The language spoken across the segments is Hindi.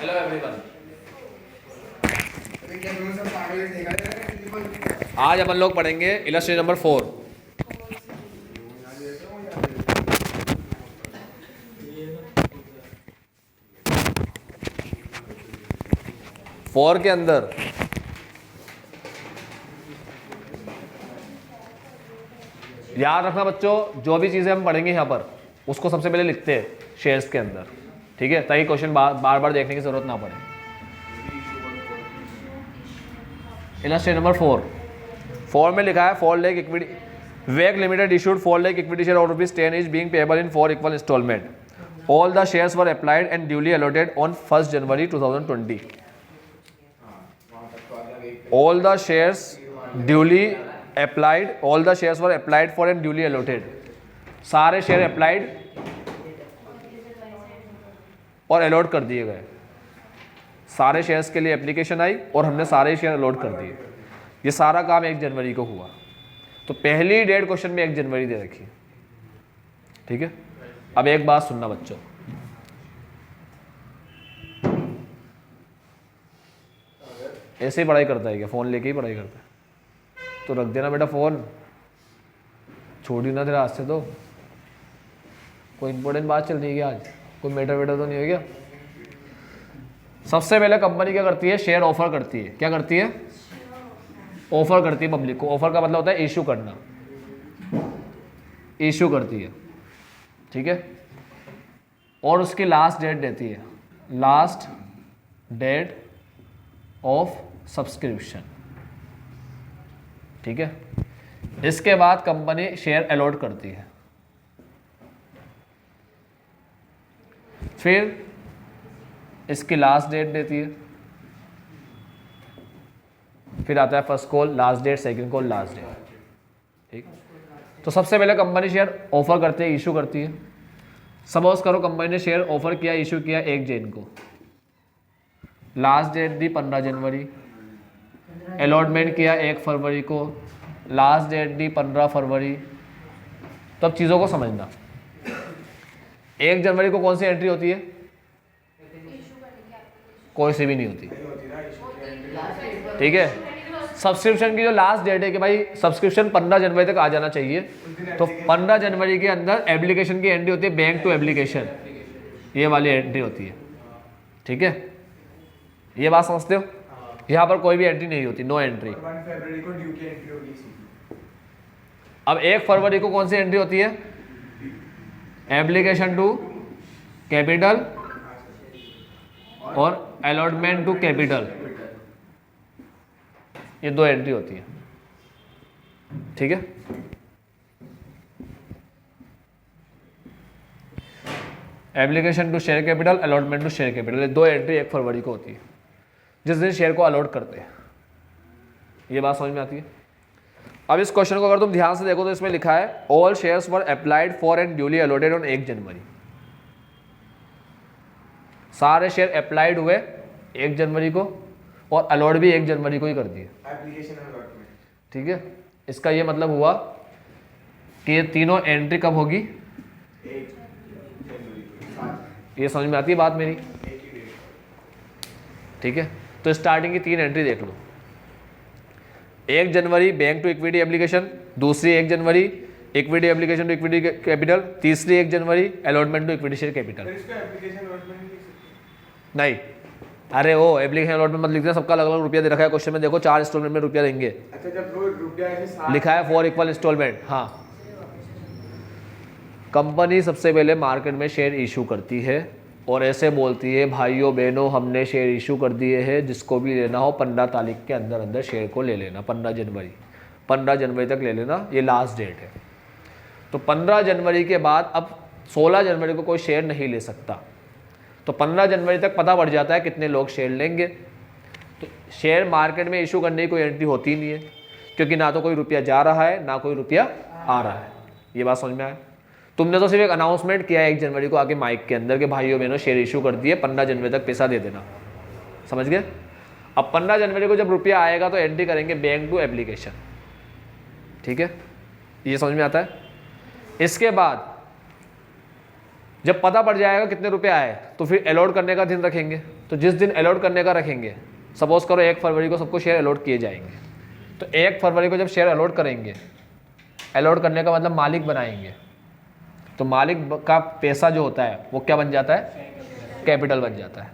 हेलो एवरीवन, आज अपन लोग पढ़ेंगे इलस्ट्रेशन नंबर 4। के अंदर याद रखना बच्चों, जो भी चीज़ें हम पढ़ेंगे यहाँ पर उसको सबसे पहले लिखते हैं शेयर्स के अंदर, ठीक है, ताकि क्वेश्चन बार बार देखने की जरूरत ना पड़े। इलस्ट्रेशन नंबर 4 में लिखा है 4 lakh equity wake limited issued 4 lakh equity share of ₹10 is being payable in 4 equal instalment. All the shares were applied and duly allotted on 1 January 2020। All the shares were applied for and duly allotted। सारे शेयर अप्लाइड और अलॉट कर दिए गए। सारे शेयर्स के लिए एप्लीकेशन आई और हमने सारे शेयर अलॉट कर दिए। ये सारा काम 1 जनवरी को हुआ। तो पहली डेट क्वेश्चन में 1 जनवरी दे रखी, ठीक है। अब एक बात सुनना बच्चों, ऐसे ही पढ़ाई करता है क्या? फ़ोन लेके ही पढ़ाई करता है? तो रख देना बेटा फ़ोन, छोड़ी ना तेरे हाथ से। तो कोई इंपॉर्टेंट बात चल रही है क्या आज? कोई मैटर वेटर तो नहीं हो गया? सबसे पहले कंपनी क्या करती है? शेयर ऑफर करती है। क्या करती है? ऑफर करती है पब्लिक को। ऑफर का मतलब होता है इशू करना। इशू करती है, ठीक है। और उसकी लास्ट डेट देती है, लास्ट डेट ऑफ सब्सक्रिप्शन, ठीक है। इसके बाद कंपनी शेयर अलॉट करती है। फिर इसकी लास्ट डेट देती है। फिर आता है first call, last date, second call, last date, ठीक। तो सबसे पहले कंपनी शेयर ऑफर करती है, इशू करती है। सपोज करो कंपनी ने शेयर ऑफर किया, इशू किया 1 जन को, लास्ट डेट दी 15 जनवरी, अलॉटमेंट किया 1 फरवरी को, लास्ट डेट दी 15 फरवरी। तब चीज़ों को समझना। 1 जनवरी को कौन सी एंट्री होती है? कोई सी भी नहीं होती, ठीक है। सब्सक्रिप्शन की जो लास्ट डेट है कि भाई सब्सक्रिप्शन 15 जनवरी तक आ जाना चाहिए, तो 15 जनवरी के अंदर एप्लीकेशन की एंट्री होती है, बैंक टू एप्लीकेशन, ये वाली एंट्री होती है, ठीक है। ये बात समझते हो? यहाँ पर कोई भी एंट्री नहीं होती, नो एंट्री। 1 फरवरी को ड्यू की एंट्री होगी। अब 1 फरवरी को कौन सी एंट्री होती है? एप्लीकेशन टू कैपिटल और अलॉटमेंट टू कैपिटल, ये 2 एंट्री होती है, ठीक है। Application to share capital, allotment to share capital, ये 2 एंट्री 1 फरवरी को होती है, जिस दिन शेयर को अलॉट करते हैं। ये बात समझ में आती है? अब इस क्वेश्चन को अगर तुम ध्यान से देखो तो इसमें लिखा है all shares were applied for and duly allotted on 1 जनवरी। सारे शेयर अप्लाइड हुए 1 जनवरी को और अलॉट भी 1 जनवरी को ही कर दिए, एप्लीकेशन अलॉटमेंट, ठीक है। इसका ये मतलब हुआ कि ये तीनों एंट्री कब होगी? 1 जनवरी को। ये समझ में आती है बात मेरी? ठीक है। तो स्टार्टिंग की 3 एंट्री देख लो। 1 जनवरी बैंक टू इक्विटी एप्लीकेशन, दूसरी 1 जनवरी equity application to equity capital, तीसरी 1 जनवरी allotment to equity share capital. इसका एप्लीकेशन अलॉटमेंट नहीं लिख सकते? नहीं, अरे वो एप्लीकेशन अलॉटमेंट मत लिखते हैं, सबका अलग अलग रुपया दे रखा है क्वेश्चन में। देखो 4 इंस्टॉलमेंट में रुपया देंगे। अच्छा, जब वो रुपया ऐसे साथ लिखा है 4 इक्वल इंस्टॉलमेंट। हाँ, कंपनी सबसे पहले मार्केट में शेयर इशू करती है और ऐसे बोलती है भाइयों बहनों हमने शेयर इशू कर दिए हैं, जिसको भी लेना हो 15 तारीख के अंदर अंदर शेयर को ले लेना। 15 जनवरी तक ले लेना, ये लास्ट डेट है। तो 15 जनवरी के बाद अब 16 जनवरी को कोई शेयर नहीं ले सकता। तो 15 जनवरी तक पता पड़ जाता है कितने लोग शेयर लेंगे। तो शेयर मार्केट में इशू करने की कोई एंट्री होती नहीं है, क्योंकि ना तो कोई रुपया जा रहा है ना कोई रुपया आ रहा है। ये बात समझ में आए? तुमने तो सिर्फ एक अनाउंसमेंट किया है 1 जनवरी को आके माइक के अंदर कि भाइयों बहनों शेयर इशू कर दिए, 15 जनवरी तक पैसा दे देना। समझ गए? अब 15 जनवरी को जब रुपया आएगा तो एंट्री करेंगे बैंक टू एप्लीकेशन, ठीक है। ये समझ में आता है? इसके बाद जब पता पड़ जाएगा कितने रुपए आए तो फिर अलॉट करने का दिन रखेंगे। तो जिस दिन अलॉट करने का रखेंगे, सपोज करो 1 फरवरी को सबको शेयर अलॉट किए जाएंगे, तो 1 फरवरी को जब शेयर अलॉट करेंगे, अलॉट करने का मतलब मालिक बनाएंगे, तो मालिक का पैसा जो होता है वो क्या बन जाता है, कैपिटल बन जाता है,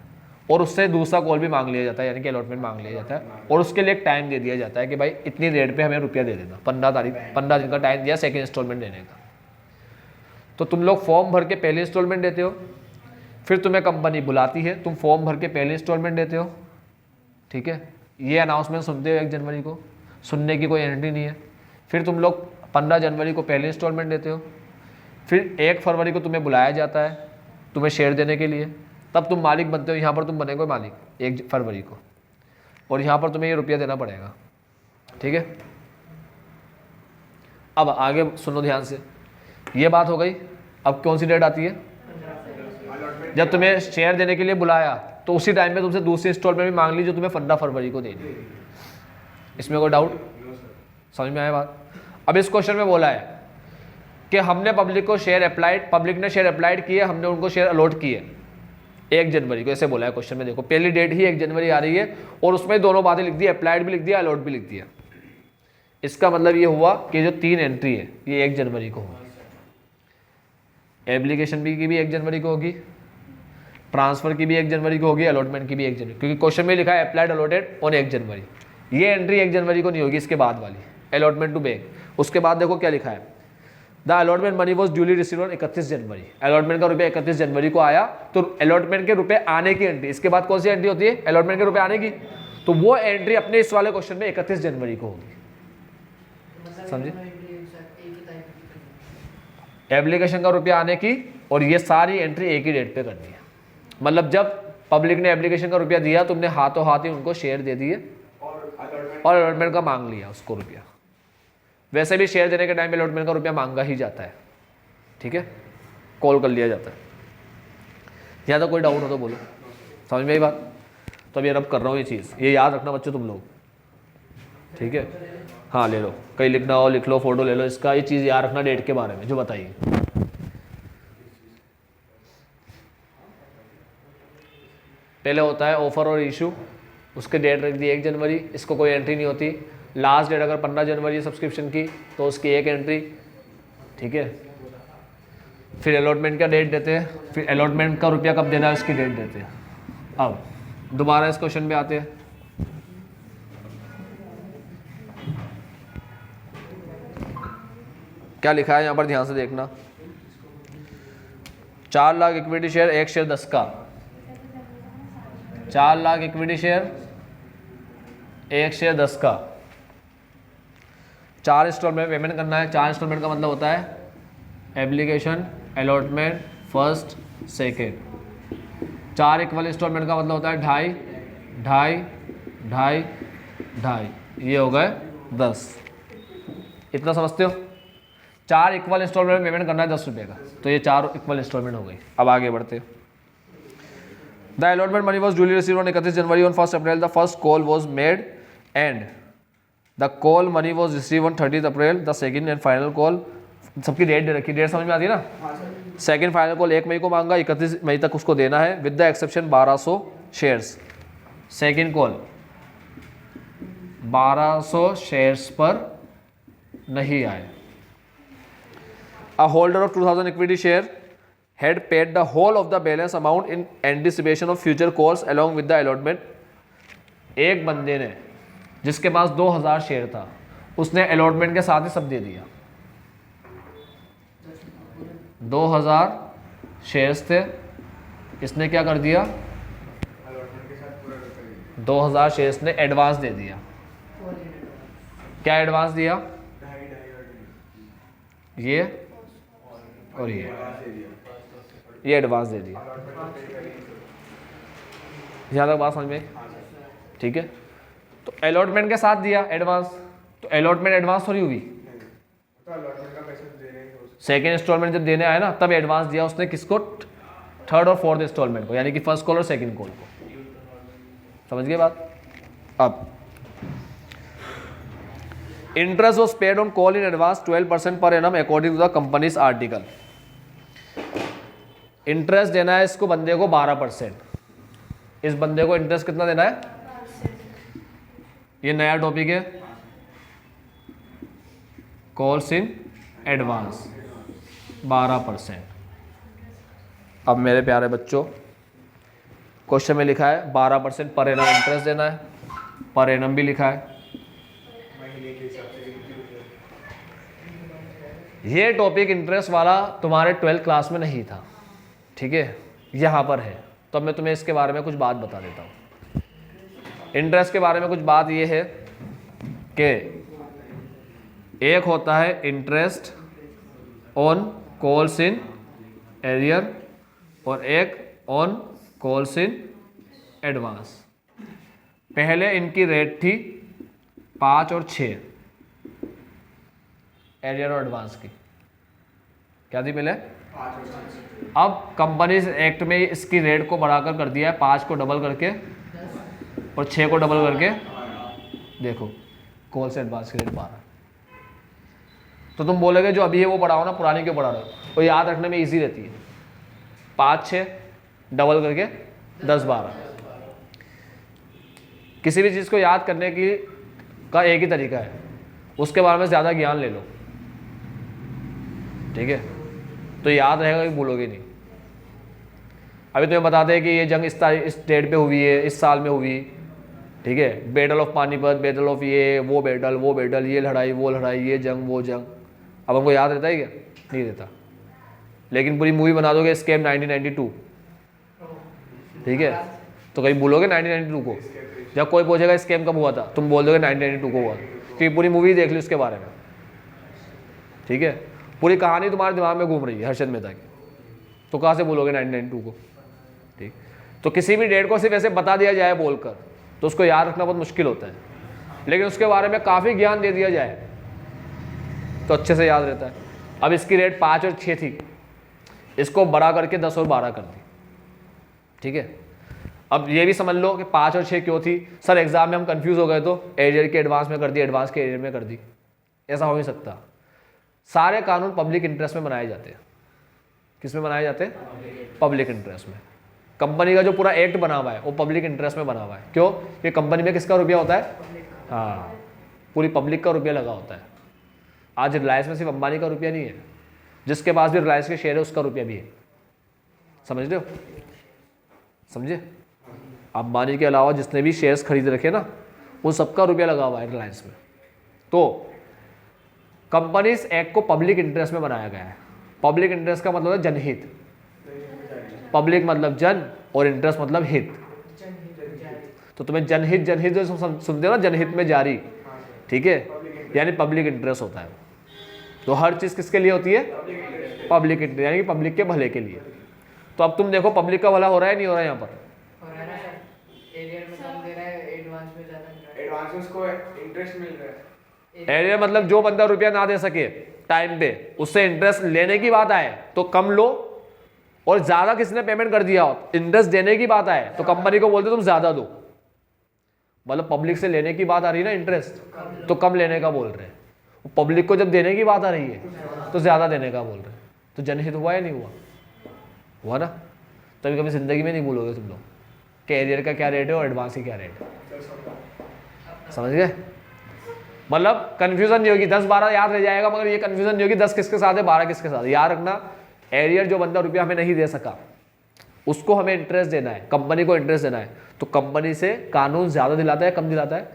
और उससे दूसरा कॉल भी मांग लिया जाता है, यानी कि अलॉटमेंट मांग लिया जाता है, और उसके लिए एक टाइम दे दिया जाता है कि भाई इतनी डेट पे हमें रुपया दे देना, 15 दिन का टाइम दिया सेकेंड इंस्टॉलमेंट देने का। तो तुम लोग फॉर्म भर के पहले इंस्टॉलमेंट देते हो, फिर तुम्हें कंपनी बुलाती है, तुम फॉर्म भर के पहले इंस्टॉलमेंट देते हो, ठीक है, ये अनाउंसमेंट सुनते हो 1 जनवरी को, सुनने की कोई एंट्री नहीं है। फिर तुम लोग 15 जनवरी को पहले इंस्टॉलमेंट देते हो, फिर 1 फरवरी को तुम्हें बुलाया जाता है तुम्हें शेयर देने के लिए, तब तुम मालिक बनते हो। यहाँ पर तुम बनेगे मालिक 1 फरवरी को, और यहाँ पर तुम्हें ये रुपया देना पड़ेगा, ठीक है। अब आगे सुनो ध्यान से, ये बात हो गई। अब कौन सी डेट आती है, जब तुम्हें शेयर देने के लिए बुलाया तो उसी टाइम में तुमसे दूसरी इंस्टॉलमेंट भी मांग ली जो तुम्हें 15 फरवरी को देनी। इसमें कोई डाउट, समझ में आया बात। अब इस क्वेश्चन में बोला है कि हमने पब्लिक को शेयर अप्लाइड, पब्लिक ने शेयर अप्लाइड किए, हमने उनको शेयर अलॉट किए 1 जनवरी को, ऐसे बोला है क्वेश्चन में। देखो पहली डेट ही 1 जनवरी आ रही है और उसमें दोनों बातें लिख दी, अप्लाइड भी लिख दिया, अलॉट भी लिख दिया। इसका मतलब ये हुआ कि जो 3 एंट्री है ये 1 जनवरी को होगी। एप्लीकेशन भी की भी 1 जनवरी को होगी, ट्रांसफर की भी 1 जनवरी को होगी, अलॉटमेंट की भी 1 जनवरी, क्योंकि क्वेश्चन में लिखा है अप्लाइड अलॉटेड ऑन 1 जनवरी। ये एंट्री 1 जनवरी को नहीं होगी, इसके बाद वाली अलॉटमेंट टू बैंक। उसके बाद देखो क्या लिखा है, the allotment money was duly received on 31 January. Allotment का रुपया 31 जनवरी को आया, तो अलॉटमेंट के रुपए आने की एंट्री, इसके बाद कौन सी एंट्री होती है, अलॉटमेंट के रुपए आने की, तो वो एंट्री अपने इस वाले क्वेश्चन में 31 जनवरी को होगी। समझे, एप्लीकेशन का रुपया आने की और ये सारी एंट्री एक ही डेट पे करनी है। मतलब जब पब्लिक ने एप्लीकेशन का रुपया दिया, तुमने हाथों हाथ ही उनको शेयर दे दिए और अलॉटमेंट का मांग लिया उसको रुपया। वैसे भी शेयर देने के टाइम पे अलॉटमेंट का रुपया मांगा ही जाता है, ठीक है, कॉल कर लिया जाता है। यहाँ तो कोई डाउट हो तो बोलो, समझ में आई बात। तो अभी रब कर रहा हूँ ये चीज़, ये याद रखना बच्चों तुम लोग, ठीक है। हाँ ले लो, कहीं लिखना हो लिख लो, फोटो ले लो इसका, ये चीज़ याद रखना डेट के बारे में जो बताइए। पहले होता है ऑफर और इशू, उसके डेट रख दी 1 जनवरी, इसको कोई एंट्री नहीं होती। लास्ट डेट अगर 15 जनवरी सब्सक्रिप्शन की तो उसकी 1 एंट्री, ठीक है। फिर अलॉटमेंट का डेट देते हैं, फिर अलॉटमेंट का रुपया कब देना है उसकी डेट देते हैं। अब दोबारा इस क्वेश्चन पे आते हैं। क्या लिखा है यहाँ पर, ध्यान से देखना। 4 लाख इक्विटी शेयर, 1 शेयर 10 का, 4 लाख इक्विटी शेयर, 1 शेयर 10 का, 4 इंस्टॉलमेंट पेमेंट करना है। 4 इंस्टॉलमेंट का मतलब होता है application, allotment, first, second. 4 equal instalment का मतलब होता है 2.5, 2.5, 2.5, 2.5, ये हो गए 10। इतना समझते हो। 4 इक्वल इंस्टॉलमेंट पेमेंट करना है 10 रुपये का, तो ये 4 इक्वल इंस्टॉलमेंट हो गई। अब आगे बढ़ते हैं। The allotment money was duly received on 31 January, on 1 April the first call was made and the call money was receive on 30 April, the second and final call, सबकी डेट दे रखी, डेट समझ में आती है ना। सेकेंड फाइनल कॉल 1 मई को मांगा, 31 मई तक उसको देना है, with the exception 1200 shares. Second call 1200 shares पर नहीं आए। A holder of 2000 equity share had paid the whole of the balance amount in anticipation of future calls along with the allotment. एक बंदे ने जिसके पास 2000 शेयर था, उसने अलॉटमेंट के साथ ही सब दे दिया। 2000 शेयर्स थे, इसने क्या कर दिया, 2000 शेयर्स ने एडवांस दे दिया। क्या एडवांस दिया, ये और ये एडवांस दे दिया। यहाँ तक बात समझ में, ठीक है। तो अलॉटमेंट के साथ दिया एडवांस, तो अलॉटमेंट एडवांस थोड़ी हुई। सेकेंड इंस्टॉलमेंट जब देने आया ना, तब एडवांस दिया उसने किसको, 3rd और 4th इंस्टॉलमेंट को, यानी कि फर्स्ट कॉल और सेकेंड कॉल को। समझ गए बात। अब interest was paid on call in advance 12% per annum according to the company's article. Interest देना है इसको बंदे को 12%। इस बंदे को इंटरेस्ट कितना देना है? ये नया टॉपिक है, कॉल्स इन एडवांस 12%। अब मेरे प्यारे बच्चों, क्वेश्चन में लिखा है 12% पर एनम इंटरेस्ट देना है, पर एनम भी लिखा है। महीने के हिसाब से ये टॉपिक इंटरेस्ट वाला तुम्हारे 12th क्लास में नहीं था, ठीक है, यहाँ पर है। तो अब मैं तुम्हें इसके बारे में कुछ बात बता देता हूँ। इंटरेस्ट के बारे में कुछ बात ये है कि एक होता है interest on calls in arrear और एक ऑन कॉल्स इन एडवांस। पहले इनकी रेट थी 5 और 6, एरियर और एडवांस की। क्या थी पहले? 5 और 6। अब कंपनीज एक्ट में इसकी रेट को बढ़ाकर कर दिया है, 5 को डबल करके और 6 को डबल करके। देखो कॉल से एडवांस की रेट 12। तो तुम बोलोगे जो अभी है वो बढ़ाओ ना, पुरानी क्यों बढ़ा रहे हो? वो याद रखने में इजी रहती है। 5 6 डबल करके 10 12। किसी भी चीज़ को याद करने की का एक ही तरीका है, उसके बारे में ज़्यादा ज्ञान ले लो, ठीक है, तो याद रहेगा कि भूलोगे नहीं। अभी तुम्हें बताते हैं कि ये जंग इस डेट पे हुई है, इस साल में हुई, ठीक है, battle of Panipat, battle of ये वो बैटल, ये लड़ाई वो लड़ाई, ये जंग वो जंग। अब हमको याद रहता है क्या? नहीं रहता। लेकिन पूरी मूवी बना दोगे स्कैम 1992, ठीक है, तो कहीं भूलोगे 1992 को? जब कोई पूछेगा स्कैम कब हुआ था, तुम बोल दोगे 1992 को हुआ, क्योंकि पूरी मूवी देख ली उसके बारे में, ठीक है, पूरी कहानी तुम्हारे दिमाग में घूम रही है हर्षद मेहता की, तो कहाँ से बोलोगे 1992 को? ठीक, तो किसी भी डेट को सिर्फ ऐसे बता दिया जाए बोलकर, तो उसको याद रखना बहुत मुश्किल होता है, लेकिन उसके बारे में काफ़ी ज्ञान दे दिया जाए तो अच्छे से याद रहता है। अब इसकी रेट 5 और 6 थी, इसको बड़ा करके 10 और 12 कर दी, ठीक है। अब ये भी समझ लो कि 5 और 6 क्यों थी? सर एग्जाम में हम कंफ्यूज हो गए तो एरियर के एडवांस में कर दी, एडवांस के एरियर में कर दी, ऐसा हो नहीं सकता। सारे कानून पब्लिक इंटरेस्ट में बनाए जाते हैं। किस में बनाए जाते हैं? पब्लिक इंटरेस्ट में। कंपनी का जो पूरा एक्ट बना हुआ है वो पब्लिक इंटरेस्ट में बना हुआ है। क्यों? कि कंपनी में किसका रुपया होता है? हाँ, पूरी पब्लिक का रुपया लगा होता है। आज रिलायंस में सिर्फ अंबानी का रुपया नहीं है, जिसके पास भी रिलायंस के शेयर है उसका रुपया भी है। समझ रहे हो? समझे? अंबानी के अलावा जिसने भी शेयर्स खरीद रखे ना, वो सबका रुपया लगा हुआ है रिलायंस में। तो कंपनीज एक्ट को पब्लिक इंटरेस्ट में बनाया गया है। पब्लिक इंटरेस्ट का मतलब है जनहित। पब्लिक मतलब जन और इंटरेस्ट मतलब हित। तो तुम्हें जनहित जनहित जो सुनते हो ना, जनहित में जारी, ठीक है, यानी पब्लिक इंटरेस्ट होता है। तो हर चीज़ किसके लिए होती है? पब्लिक इंटरेस्ट, यानी कि पब्लिक के भले के लिए। तो अब तुम देखो पब्लिक का भला हो रहा है नहीं हो रहा है यहाँ पर? एडवांस में उसको इंटरेस्ट मिल रहा है। एरियर मतलब जो बंदा रुपया ना दे सके टाइम पे, उससे इंटरेस्ट लेने की बात आए तो कम लो, और ज्यादा किसने पेमेंट कर दिया हो, इंटरेस्ट देने की बात आए तो कंपनी को बोलते तुम ज्यादा दो। मतलब पब्लिक से लेने की बात आ रही है ना इंटरेस्ट, तो कम लेने का बोल रहे हैं। पब्लिक को जब देने की बात आ रही है तो ज्यादा देने का बोल रहे हैं। तो जनहित हुआ या नहीं हुआ? हुआ ना? तभी कभी जिंदगी में नहीं भूलोगे तुम लोग कि एरियर का क्या रेट है और एडवांस की क्या रेट है। समझ गए? मतलब कंफ्यूजन नहीं होगी, 10-12 याद रह जाएगा, मगर ये कंफ्यूजन नहीं होगी 10 किसके साथ है 12 किसके साथ है। याद रखना, एरियर जो बंदा रुपया हमें नहीं दे सका उसको हमें इंटरेस्ट देना है, कंपनी को इंटरेस्ट देना है। तो कंपनी से कानून ज्यादा दिलाता है कम दिलाता है?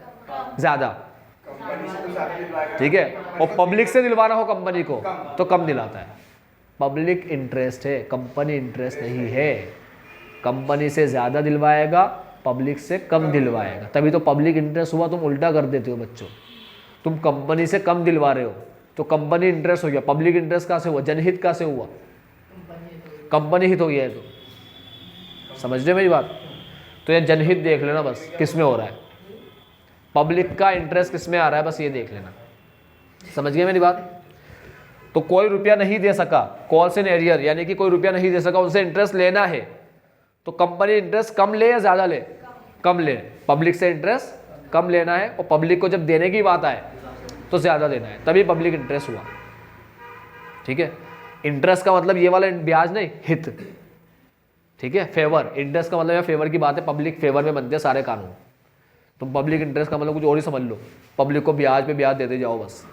ज्यादा। कंपनी से तो ज्यादा दिलवाएगा, ठीक है, और पब्लिक से दिलवाना हो कंपनी को तो कम दिलाता है। पब्लिक इंटरेस्ट है, कंपनी इंटरेस्ट नहीं है। कंपनी से ज्यादा दिलवाएगा, पब्लिक से कम दिलवाएगा, तभी तो पब्लिक इंटरेस्ट हुआ। तुम उल्टा कर देते हो बच्चों, तुम कंपनी से कम दिलवा रहे हो तो कंपनी इंटरेस्ट हो गया। पब्लिक इंटरेस्ट कहाँ से हुआ? जनहित कहाँ से हुआ? कंपनी हित हो गया है। तो समझ रहे मेरी बात? तो ये जनहित देख लेना बस किस में हो रहा है, पब्लिक का इंटरेस्ट किस में आ रहा है, बस ये देख लेना। समझ गए मेरी बात? तो कोई रुपया नहीं दे सका, कॉल्स इन एरियर, यानी कि कोई रुपया नहीं दे सका, उनसे इंटरेस्ट लेना है तो कंपनी इंटरेस्ट कम ले या ज्यादा ले? कम ले। पब्लिक से इंटरेस्ट कम लेना है, और पब्लिक को जब देने की बात आए तो ज्यादा देना है, तभी पब्लिक इंटरेस्ट हुआ। ठीक है, इंटरेस्ट का मतलब ये वाला ब्याज नहीं, हित। ठीक है। फेवर, इंटरेस्ट का मतलब फेवर की बात है, पब्लिक फेवर में बनते हैं सारे कानून। तुम पब्लिक इंटरेस्ट का मतलब कुछ और ही समझ लो, पब्लिक को ब्याज पे ब्याज देते जाओ बस।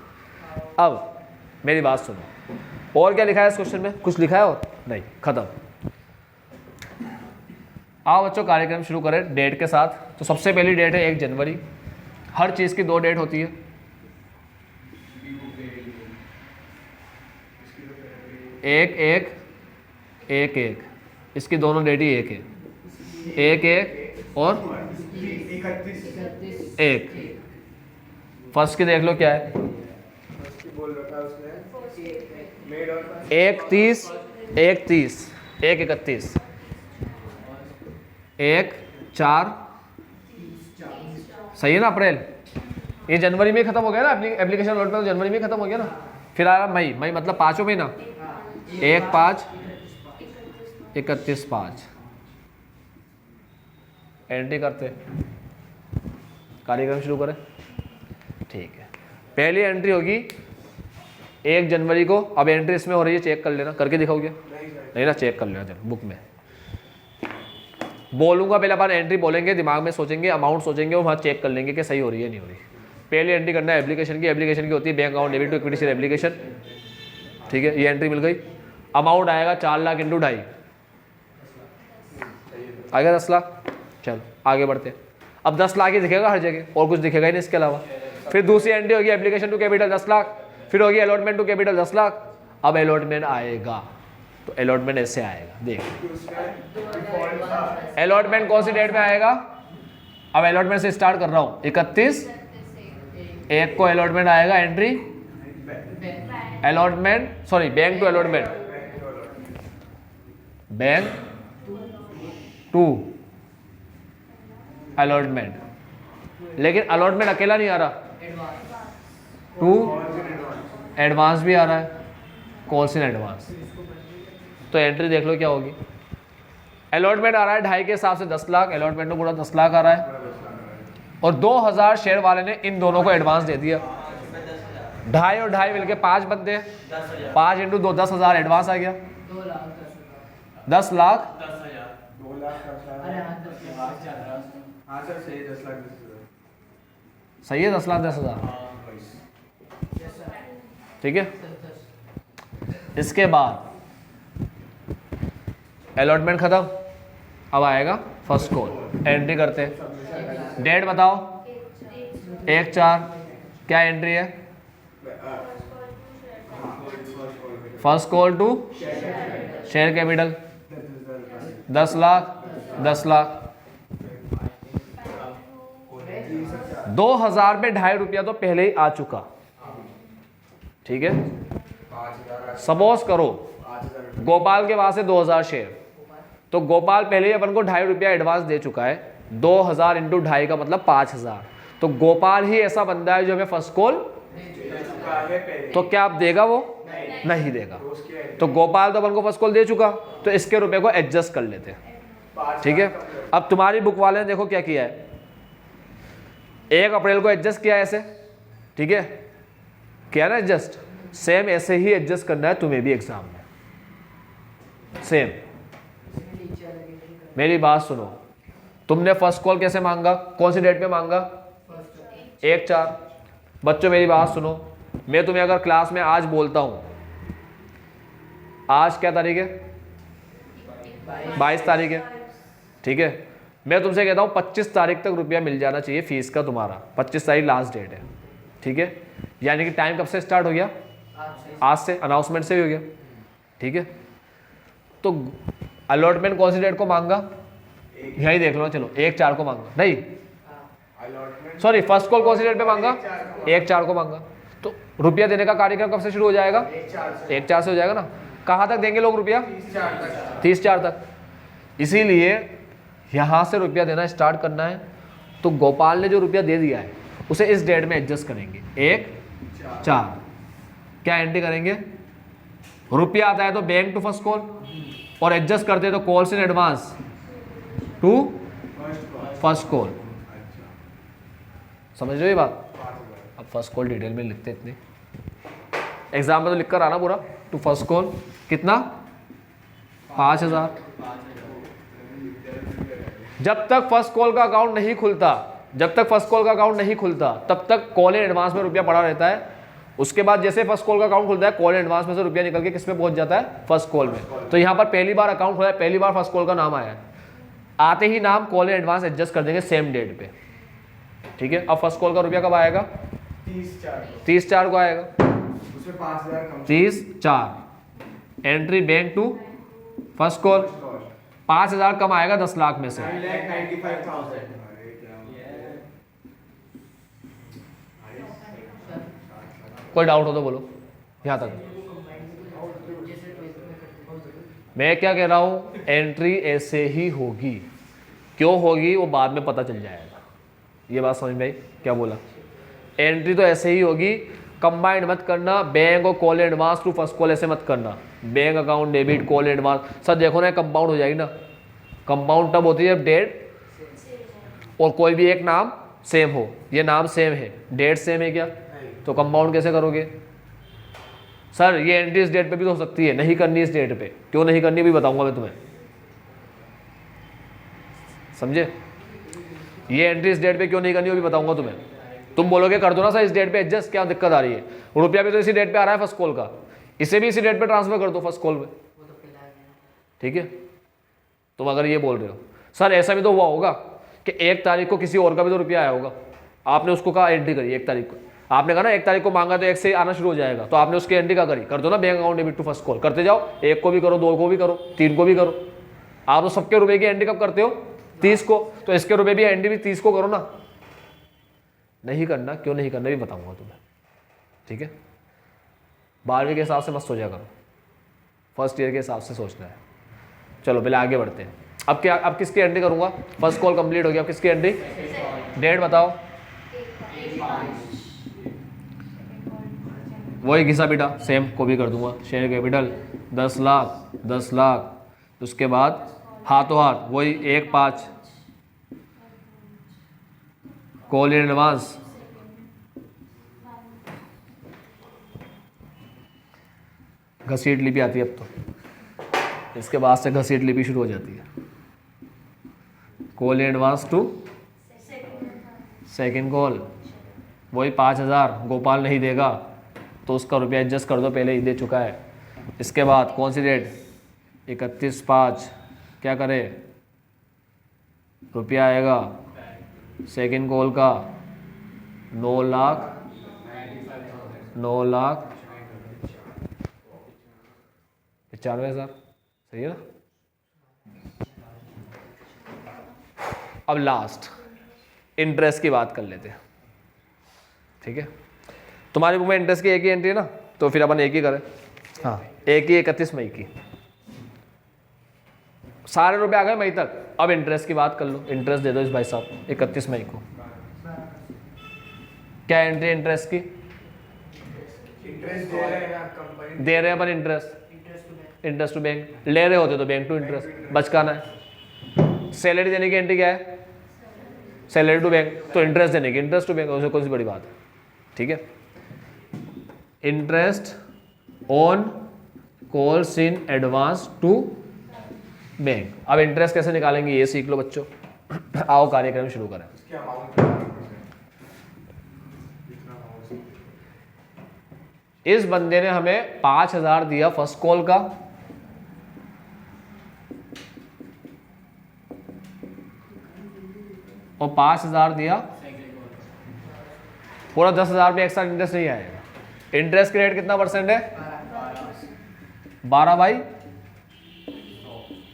अब मेरी बात सुनो, और क्या लिखा है इस क्वेश्चन में? कुछ लिखा है और नहीं, खत्म। आओ बच्चों कार्यक्रम शुरू करें डेट के साथ। तो सबसे पहली डेट है 1 जनवरी। हर चीज़ की 2 डेट होती है। एक एक एक एक, इसकी दोनों डेट ही एक है, एक एक और 31 एक। फर्स्ट की देख लो क्या है, बोल रखा है उसने मेड और 31 31 1 31 1 4, सही है ना? अप्रैल, ये जनवरी में खत्म हो गया ना, एप्लीकेशन लोड पे तो जनवरी में खत्म हो गया ना। फिर आ रहा मई, मई मतलब 5 महीना, 1 5 31 5। एंट्री करते, कार्यक्रम शुरू करें। ठीक है, पहली एंट्री होगी 1 जनवरी को। अब एंट्री इसमें हो रही है, चेक कर लेना, करके दिखाओगे? नहीं ना, चेक कर लेना चलो बुक में। बोलूंगा पहले अपन एंट्री बोलेंगे, दिमाग में सोचेंगे, अमाउंट सोचेंगे और वहाँ चेक कर लेंगे कि सही हो रही है नहीं हो रही। पहली एंट्री करना है एप्लीकेशन की। एप्लीकेशन की होती है bank account debit to equity share application. ठीक है, ये एंट्री मिल गई। अमाउंट आएगा 4 लाख इंटू 2.5, आएगा 10 लाख। चलो आगे बढ़ते हैं। अब 10 लाख ही दिखेगा हर जगह, और कुछ दिखेगा ही नहीं इसके अलावा। फिर दूसरी एंट्री होगी एप्लीकेशन टू कैपिटल 10 लाख, फिर होगी अलॉटमेंट टू कैपिटल 10 लाख। अब अलॉटमेंट आएगा, तो अलॉटमेंट ऐसे आएगा, देख अलॉटमेंट कौन सी डेट में आएगा। अब अलॉटमेंट से स्टार्ट कर रहा हूँ, 31 1 को अलॉटमेंट आएगा। Entry allotment, sorry bank to allotment, bank to allotment. लेकिन अलॉटमेंट अकेला नहीं आ रहा, टू एडवांस भी आ रहा है, कॉल्स इन एडवांस। तो एंट्री देख लो क्या होगी। अलॉटमेंट आ रहा है 2.5 के हिसाब से 10 लाख, अलॉटमेंट तो पूरा 10 लाख आ रहा है। और 2000 शेयर वाले ने इन दोनों को एडवांस दे दिया। 2.5 और 2.5 मिलके 5 बनते हैं, 5 इंटू 2 10,000 एडवांस आ गया। 10 लाख 2 लाख हाँ सर सही 10 लाख सही है, 10 लाख 10,000। ठीक है, इसके बाद अलॉटमेंट खत्म। अब आएगा फर्स्ट कॉल, एंट्री करते हैं। डेट बताओ, 1 4, क्या एंट्री है? First call to share capital 10 lakh 10 lakh. 2000 में 2.5 रुपया तो पहले ही आ चुका। ठीक है, सपोज करो गोपाल के वहां से 2000 शेयर, तो गोपाल पहले ही अपन को 2.5 रुपया एडवांस दे चुका है। 2000 इंटू 2.5 का मतलब 5000। तो गोपाल ही ऐसा बंदा है जो हमें फर्स्ट कॉल, तो क्या आप देगा वो? नहीं देगा। तो गोपाल तो अपन को फर्स्ट कॉल दे चुका, तो इसके रुपए को एडजस्ट कर लेते हैं। ठीक है, अब तुम्हारी बुक वाले ने देखो क्या किया है, 1 अप्रैल को एडजस्ट किया ऐसे। ठीक है, किया ना एडजस्ट, सेम ऐसे ही एडजस्ट करना है तुम्हें भी एग्जाम में, सेम। मेरी बात सुनो, तुमने फर्स्ट कॉल कैसे मांगा, कौन सी डेट पे मांगा? 1 4। बच्चों मेरी बात सुनो, मैं तुम्हें अगर क्लास में आज बोलता हूं, आज क्या तारीख है? 22 तारीख है। ठीक है, मैं तुमसे कहता हूं 25 तारीख तक रुपया मिल जाना चाहिए फीस का तुम्हारा। 25 तारीख लास्ट डेट है। ठीक है, यानी कि टाइम कब से स्टार्ट हो गया? आज से, अनाउंसमेंट से भी हो गया। ठीक है, तो अलॉटमेंट कौन सी डेट को मांगा? यही देख लो, चलो 1 4 को मांगा, नहीं सॉरी, फर्स्ट कॉल कौन सी डेट पे मांगा? 1 4 को मांगा। तो रुपया देने का कार्यक्रम कब से शुरू हो जाएगा? 1 4 से हो जाएगा ना। कहाँ तक देंगे लोग रुपया? 30 4 तक। इसीलिए यहाँ से रुपया देना स्टार्ट करना है। तो गोपाल ने जो रुपया दे दिया है उसे इस डेट में एडजस्ट करेंगे, 1 4। क्या एंट्री करेंगे? रुपया आता है तो बैंक टू फर्स्ट कॉल, और एडजस्ट करते हैं तो calls in advance to first call. समझ रहे हो ये बात? अब फर्स्ट कॉल डिटेल में लिखते इतने, एग्जाम में तो लिख कर आना पूरा। टू फर्स्ट कॉल कितना? 5000। जब तक फर्स्ट कॉल का अकाउंट नहीं खुलता, जब तक फर्स्ट कॉल का अकाउंट नहीं खुलता तब तक कॉल इन एडवांस में रुपया पड़ा रहता है। उसके बाद जैसे फर्स्ट कॉल का अकाउंट खुलता है, कॉल इन एडवांस में से रुपया निकल के किस में पहुंच जाता है, फर्स्ट कॉल में। तो यहाँ पर पहली बार अकाउंट खुला है, पहली बार फर्स्ट कॉल का नाम आया है, आते ही नाम कॉल इन एडवांस एडजस्ट कर देंगे सेम डेट पे, ठीक है। अब फर्स्ट कॉल का रुपया कब आएगा, 30/4 को आएगा, उसमें 5,000 कम 30/4 entry bank to first call, 5,000 कम आएगा 10 लाख में से। 9,95,000। कोई डाउट हो तो बोलो, यहाँ तक। मैं क्या कह रहा हूँ, एंट्री ऐसे ही होगी, क्यों होगी वो बाद में पता चल जाएगा। ये बात समझ में आई क्या बोला, एंट्री तो ऐसे ही होगी, कंबाइंड मत करना, बैंक और call advance to first call ऐसे मत करना, bank account debit call advance sir देखो ना कंपाउंड हो जाएगी ना। कंपाउंड तब होती है जब डेट और कोई भी एक नाम सेम हो, ये नाम सेम है, डेट सेम है क्या, तो कंपाउंड कैसे करोगे। सर ये एंट्री इस डेट पे भी तो हो सकती है, नहीं करनी इस डेट पे, क्यों नहीं करनी भी बताऊंगा मैं तुम्हें, समझे। ये एंट्री इस डेट पे क्यों नहीं करनी वो भी बताऊंगा तुम्हें। तुम बोलोगे कर दो ना सर इस डेट पे एडजस्ट, क्या दिक्कत आ रही है, रुपया भी तो इसी डेट पे आ रहा है फर्स्ट कॉल का, इसे भी इसी डेट पे ट्रांसफर कर दो फर्स्ट कॉल में, ठीक है। तुम अगर ये बोल रहे हो सर ऐसा भी तो हुआ होगा कि 1 तारीख को किसी और का भी तो रुपया आया होगा, आपने उसको कहा एंट्री करी 1 तारीख को, आपने कहा ना 1 तारीख को मांगा तो 1 से आना शुरू हो जाएगा, तो आपने उसकी एंट्री का करी, कर दो ना bank account debit to first call, करते जाओ, 1 को भी करो, 2 को भी करो, 3 को भी करो। आप तो सबके रुपए की एंट्री कब करते हो, 30 को, तो इसके रुपए भी एंट्री भी 30 को करो ना। नहीं करना, क्यों नहीं करना भी बताऊंगा तुम्हें, ठीक है। 12वीं के हिसाब से मत सोचा करो, फर्स्ट ईयर के हिसाब से सोचना है। चलो पहले आगे बढ़ते हैं। अब क्या, अब किसकी एंट्री करूंगा, फर्स्ट कॉल कंप्लीट हो गया, अब किसकी एंट्री, डेट बताओ, वही घिसा पीटा सेम को भी कर दूंगा, शेयर कैपिटल 10 लाख 10 लाख, उसके बाद हाथों हाथ वही 1/5 कॉल इन एडवांस, घसीट लिपि आती है अब तो, इसके बाद से घसीट लिपि शुरू हो जाती है। Call in advance to second call, वही 5,000 गोपाल नहीं देगा तो उसका रुपया एडजस्ट कर दो, पहले ही दे चुका है। इसके बाद कौन सी डेट, 31/5 क्या करे, रुपया आएगा सेकंड कॉल का 9,95,000, सही है ना। अब लास्ट इंटरेस्ट की बात कर लेते हैं, ठीक है। तुम्हारे बुक में इंटरेस्ट की एक ही एंट्री है ना, तो फिर अपन एक ही करें, हाँ एक ही 31 मई की, सारे रुपए आ गए मई तक। अब इंटरेस्ट की बात कर लो, इंटरेस्ट दे दो इस भाई साहब 31 मई को। क्या एंट्री इंटरेस्ट की, इंटरेस्ट दे रहे हैं ना कंपनी, दे रहे हैं अपन इंटरेस्ट टू बैंक, ले रहे होते तो बैंक टू इंटरेस्ट बचकाना है। सैलरी देने की एंट्री क्या है, सैलरी टू बैंक, तो इंटरेस्ट देने की इंटरेस्ट टू बैंक, उसमें कौन सी बड़ी बात है, ठीक है। Interest on calls in advance to bank. अब इंटरेस्ट कैसे निकालेंगे ये सीख लो बच्चों। आओ कार्यक्रम शुरू करें। इसके अमाउंट इस बंदे ने हमें 5,000 दिया फर्स्ट कॉल का, और 5,000 दिया, पूरा 10,000 पे एक्स्ट्रा इंटरेस्ट नहीं आएगा। इंटरेस्ट का रेट कितना परसेंट है, 12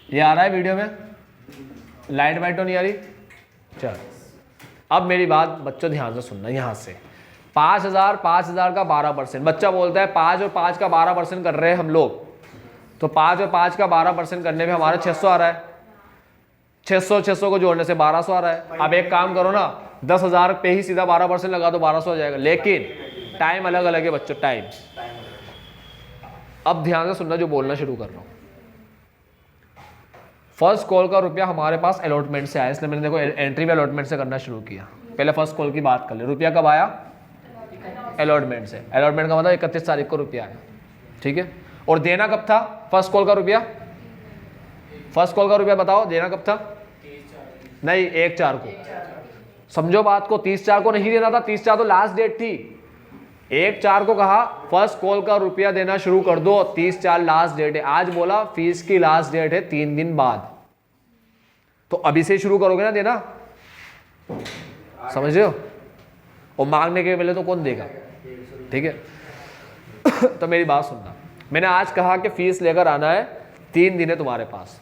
ये आ रहा है वीडियो में, लाइट वाइट तो नहीं आ रही। चल अब मेरी बात बच्चों ध्यान से सुनना, यहाँ से 5,000 का 12%, बच्चा बोलता है 5 और 5 का 12% कर रहे हैं हम लोग, तो 5 और 5 का 12% करने में हमारा 600 आ रहा है, 600 को जोड़ने से 1200 आ रहा है। अब एक काम करो ना, 10,000 पे ही सीधा 12% लगा दो, 1200 हो जाएगा, लेकिन टाइम अलग अलग है बच्चों, टाइम। अब ध्यान से सुनना जो बोलना शुरू कर रहा हूँ। फर्स्ट कॉल का रुपया हमारे पास अलॉटमेंट से आया, इसलिए मैंने देखो एंट्री भी अलॉटमेंट से करना शुरू किया। पहले फर्स्ट कॉल की बात कर ले, रुपया कब आया, अलॉटमेंट से। अलॉटमेंट का मतलब 31 तारीख को रुपया आया, ठीक है। और देना कब था फर्स्ट कॉल का रुपया, फर्स्ट कॉल का रुपया बताओ देना कब था, नहीं, 1/4 को समझो बात को, 30/4 को नहीं देना था, 30/4 तो लास्ट डेट थी। 1/4 को कहा फर्स्ट कॉल का रुपया देना शुरू कर दो, 30/4 लास्ट डेट है। आज बोला फीस की लास्ट डेट है 3 दिन बाद, तो अभी से शुरू करोगे ना देना, समझ रहे हो? और मांगने के पहले तो कौन देगा, ठीक है। तो मेरी बात सुनना, मैंने आज कहा कि फीस लेकर आना है, 3 दिन है तुम्हारे पास,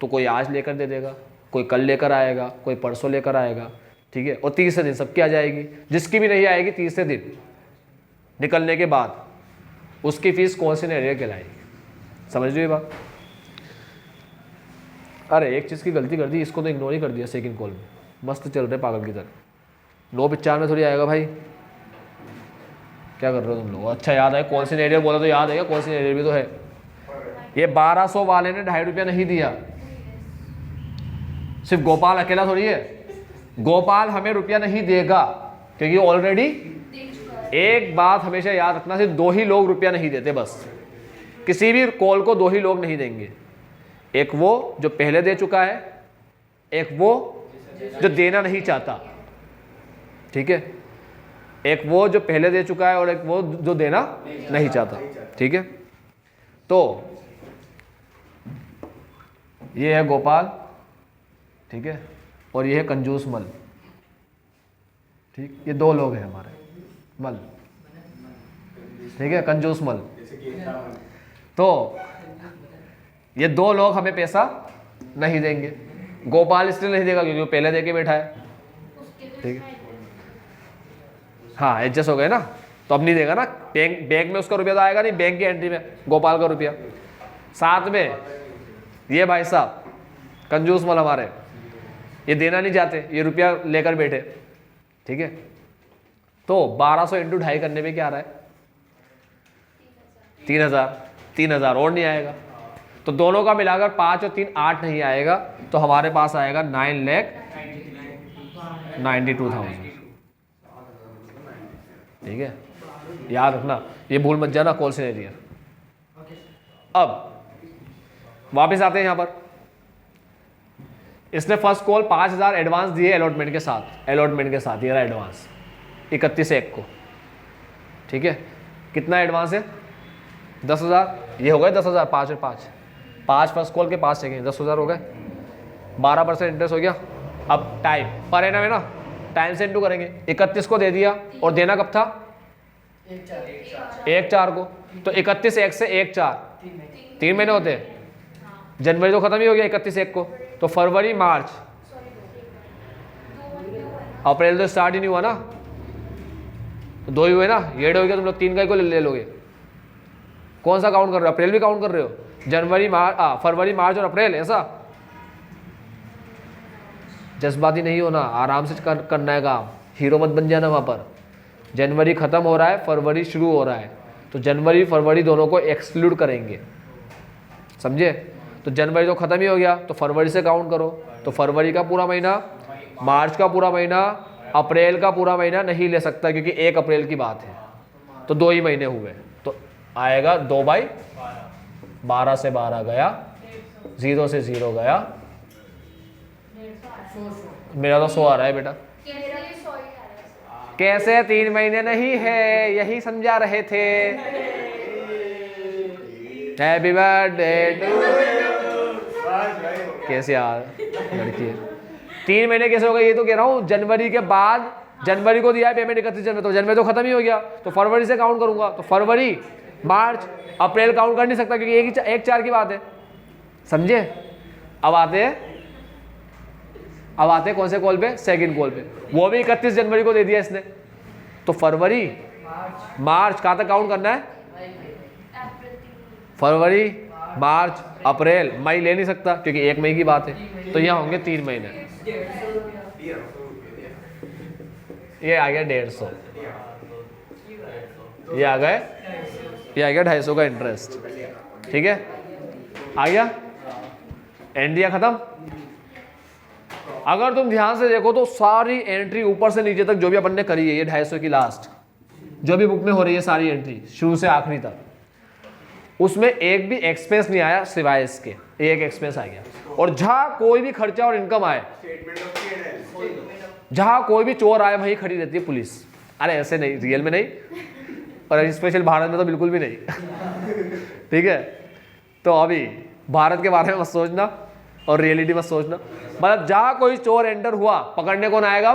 तो कोई आज लेकर दे देगा, कोई कल लेकर आएगा, कोई परसों लेकर आएगा, ठीक है। और तीसरे दिन सबकी आ जाएगी, जिसकी भी नहीं आएगी तीसरे दिन निकलने के बाद उसकी फीस कॉन्सिग्नेटर कहलाएगी। समझ लो ये बात। अरे एक चीज़ की गलती कर दी, इसको तो इग्नोर ही कर दिया सेकंड कॉल में, मस्त चल रहे पागल की तरह। 9:95 थोड़ी आएगा भाई, क्या कर रहे हो तुम लोग? अच्छा याद है कॉन्सिग्नेटर बोला तो याद है, कॉन्सिग्नेटर भी तो है। ये 1200 वाले ने 2.5 रुपया नहीं दिया, सिर्फ गोपाल अकेला थोड़ी है। गोपाल हमें रुपया नहीं देगा क्योंकि ऑलरेडी, एक बात हमेशा याद रखना, सिर्फ 2 ही लोग रुपया नहीं देते बस, किसी भी कॉल को 2 ही लोग नहीं देंगे। एक वो जो पहले दे चुका है, एक वो जो देना नहीं चाहता, ठीक है। एक वो जो पहले दे चुका है और एक वो जो देना नहीं चाहता, ठीक है। तो ये है गोपाल, ठीक है, और ये है कंजूस मल, ठीक। ये 2 लोग हैं हमारे मल, ठीक है, कंजूस मल। तो ये 2 लोग हमें पैसा नहीं देंगे। गोपाल इसलिए नहीं देगा क्योंकि वो पहले दे के बैठा है, ठीक है। हाँ एडजस्ट हो गए ना, तो अब नहीं देगा ना। बैंक में उसका रुपया तो आएगा नहीं, बैंक की एंट्री में गोपाल का रुपया। साथ में ये भाई साहब कंजूस मल हमारे, ये देना नहीं चाहते, ये रुपया लेकर बैठे, ठीक है। तो 1200 × 2.5 करने पे क्या आ रहा है? 3,000 और नहीं आएगा, तो दोनों का मिलाकर 5 और 3 8 नहीं आएगा, तो हमारे पास आएगा 9,92,000, ठीक है। याद रखना, ये भूल मत जाना कॉल सिनेरियो। अब वापस आते हैं यहाँ पर। इसने फर्स्ट कॉल 5,000 एडवांस दिए अलॉटमेंट के साथ, ये रहा एडवांस 31/1 को, ठीक है। कितना एडवांस है? 10,000, ये हो गए 10,000, 5 और 5 फर्स्ट कॉल के 5 सेकेंड, 10,000 हो गए, 12% इंटरेस्ट हो गया। अब टाइम पर एनम है ना, टाइम से इंटू करेंगे। 31 को दे दिया और देना कब था? 1/4 को, तो 31/1 से 1/4 3 महीने होते हैं। जनवरी तो खत्म ही हो गया 31/1 को, तो फरवरी मार्च अप्रैल तो स्टार्ट ही नहीं हुआ ना, तो 2 ही हुए ना, ये हो गया। तुम लोग 3 का ही को ले लोगे, कौन सा काउंट कर रहे हो? अप्रैल भी काउंट कर रहे हो? जनवरी फरवरी मार्च और अप्रैल, ऐसा जज्बाती नहीं होना, आराम से करना है काम, हीरो मत बन जाना वहाँ पर। जनवरी खत्म हो रहा है, फरवरी शुरू हो रहा है, तो जनवरी फरवरी दोनों को एक्सक्लूड करेंगे, समझे? तो जनवरी तो खत्म ही हो गया, तो फरवरी से काउंट करो, तो फरवरी का पूरा महीना, मार्च का पूरा महीना, अप्रैल का पूरा महीना नहीं ले सकता क्योंकि 1 अप्रैल की बात है, तो 2 ही महीने हुए, तो आएगा 2/12 से 12 गया, 0 से 0 गया। मेरा तो 100 आ रहा है बेटा। कैसे 3 महीने नहीं है, यही समझा रहे थे। हैप्पी बर्थडे टू, कैसे यार लड़की है। 3 महीने कैसे हो गए, ये तो कह रहा हूँ। जनवरी के बाद, जनवरी को दिया है पेमेंट 31 जनवरी, तो जनवरी तो खत्म ही हो गया, तो फरवरी से काउंट करूंगा, तो फरवरी मार्च अप्रैल काउंट कर नहीं सकता क्योंकि 1/4 की बात है, समझे? अब आते कौन से कॉल पे? सेकंड कॉल पे, वो भी 31 जनवरी को दे दिया इसने, तो फरवरी मार्च कहाँ तक काउंट करना है? फरवरी मार्च अप्रैल, मई ले नहीं सकता क्योंकि 1 मई की बात है, तो यहाँ होंगे 3 महीने। ये आ गया 150, ये आ गया 250 का इंटरेस्ट, ठीक है, आ गया। एंट्रियां खत्म। अगर तुम ध्यान से देखो तो सारी एंट्री ऊपर से नीचे तक जो भी अपन ने करी है, ये 250 की लास्ट जो भी बुक में हो रही है, सारी एंट्री शुरू से आखिरी तक, उसमें एक भी एक्सपेंस नहीं आया सिवाय इसके, एक एक्सपेंस आ गया। और जहाँ कोई भी खर्चा और इनकम आए, स्टेटमेंट ऑफ P&L। जहाँ कोई भी चोर आए वहीं खड़ी रहती है पुलिस। अरे ऐसे नहीं, रियल में नहीं, और स्पेशल भारत में तो बिल्कुल भी नहीं। ठीक है, तो अभी भारत के बारे में मत सोचना और रियलिटी मत सोचना। मतलब जहाँ कोई चोर एंटर हुआ, पकड़ने कौन आएगा?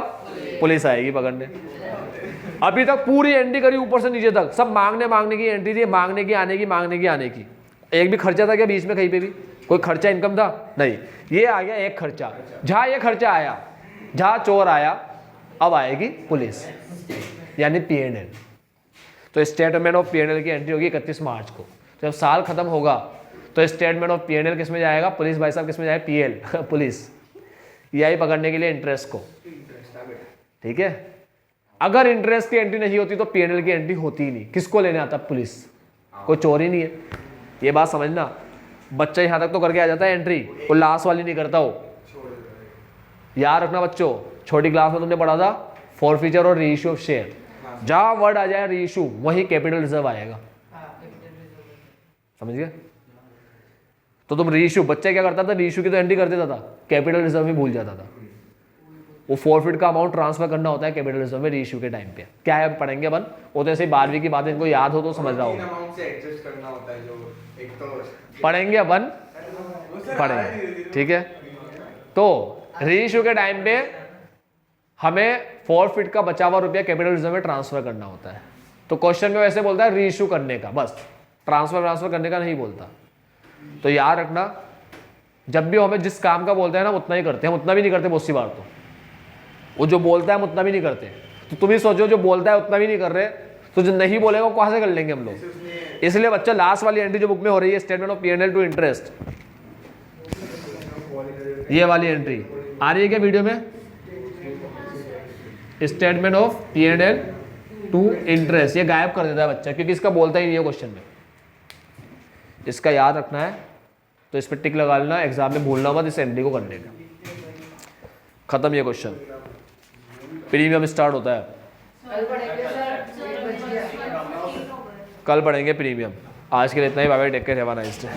पुलिस आएगी पकड़ने। अभी तक पूरी एंट्री करी ऊपर से नीचे तक, सब मांगने की एंट्री थी, मांगने की आने की। एक भी खर्चा था क्या बीच में कहीं पे भी? कोई खर्चा इनकम था? नहीं। ये आ गया एक खर्चा। जहाँ ये खर्चा आया, जहाँ चोर आया, अब आएगी पुलिस, यानी P&L। तो स्टेटमेंट ऑफ P&L की एंट्री होगी 31 मार्च को। तो जब साल खत्म होगा तो स्टेटमेंट ऑफ P&L किस में जाएगा? पुलिस भाई साहब किस में जाएगा? PL पुलिस, यही पकड़ने के लिए इंटरेस्ट को। ठीक है, अगर इंटरेस्ट की एंट्री नहीं होती तो P&L की एंट्री होती ही नहीं। किसको लेने आता? पुलिस, कोई चोर ही नहीं है। ये बात समझना। बच्चा यहाँ तक तो करके आ जाता है एंट्री, वो लास्ट वाली नहीं करता हो। याद रखना बच्चों, छोटी क्लास में तुमने पढ़ा था फॉरफीचर और रीइश्यू ऑफ शेयर। जहाँ वर्ड आ जाए रीइश्यू, वही कैपिटल रिजर्व आएगा। समझ गए? तो तुम रीइश्यू, बच्चा क्या करता था? रीइश्यू की तो एंट्री कर देता था, कैपिटल रिजर्व में भूल जाता था। वो फॉरफिट का अमाउंट ट्रांसफर करना होता है कैपिटल रिजर्व में रीइश्यू के टाइम पे। क्या है पढ़ेंगे अपन, वो तो ऐसे 12वीं की बात है, इनको याद हो तो समझ रहा होगा। अमाउंट से एडजस्ट करना होता है, जो एक तो पढ़ेंगे अपन, पढ़ेंगे। ठीक है, तो रीइश्यू के टाइम पे हमें फॉरफिट का बचा हुआ रुपया कैपिटल रिजर्व में ट्रांसफर करना होता है। तो क्वेश्चन में वैसे बोलता है रीइश्यू करने का, बस ट्रांसफर करने का नहीं बोलता। तो याद रखना, जब भी हमें जिस काम का बोलते हैं ना, उतना ही करते हैं। हम उतना भी नहीं करते बहुत सी बार। तो वो जो बोलता है हम उतना भी नहीं करते। तो तुम ही सोचो, जो बोलता है उतना भी नहीं कर रहे, तो जो नहीं बोलेगा वो कहाँ से कर लेंगे हम लोग? इसलिए बच्चा लास्ट वाली एंट्री जो बुक में हो रही है, statement of P&L to interest, ये वाली एंट्री आ रही है क्या वीडियो में? Statement of P&L to interest, ये गायब कर देता है बच्चा, क्योंकि इसका बोलता ही नहीं है क्वेश्चन में। इसका याद रखना है, तो इस पर टिक लगा लेना, एग्जाम में भूलना मत इस एंट्री को करने का। खत्म ये क्वेश्चन। प्रीमियम स्टार्ट होता है, कल पढ़ेंगे प्रीमियम। आज के लिए इतना ही। Bye bye, take care, have a nice day.